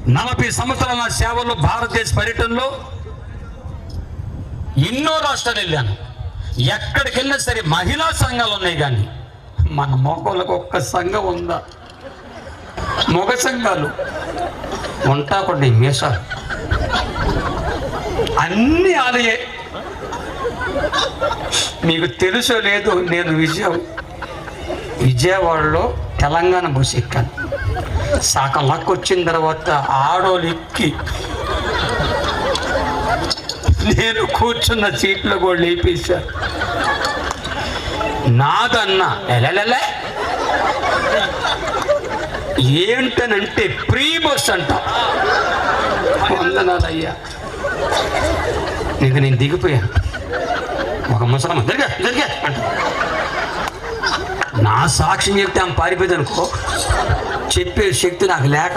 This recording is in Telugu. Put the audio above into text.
40 సంవత్సరాల నా సేవలో భారతదేశ పర్యటనలో ఎన్నో రాష్ట్రాలు వెళ్ళాను. ఎక్కడికి వెళ్ళినా సరే మహిళా సంఘాలు ఉన్నాయి, కానీ మన మగవాళ్ళకు ఒక్క సంఘం ఉందా? మగ సంఘాలు ఉంటా కొన్ని మీసాలు అన్నీ ఆలయే. మీకు తెలుసో లేదో, నేను విజయవాడలో తెలంగాణ బస్సు ఎక్కాను. సగం లక్ వచ్చిన తర్వాత ఆడోళ్ళు ఎక్కి నేను కూర్చున్న సీట్లో కూడా లేపేశారు. నాదన్నా ఎలెలెలే ఏంటనంటే ప్రీ బస్ అంట. వందనాలయ్యా, నీకు నేను దిగిపోయాను. ఒక ముసలమ్మ జరిగా అంట. నా సాక్ష్యం చెప్తే ఆమె పారిపోయింది అనుకో, చెప్పే శక్తి నాకు లేక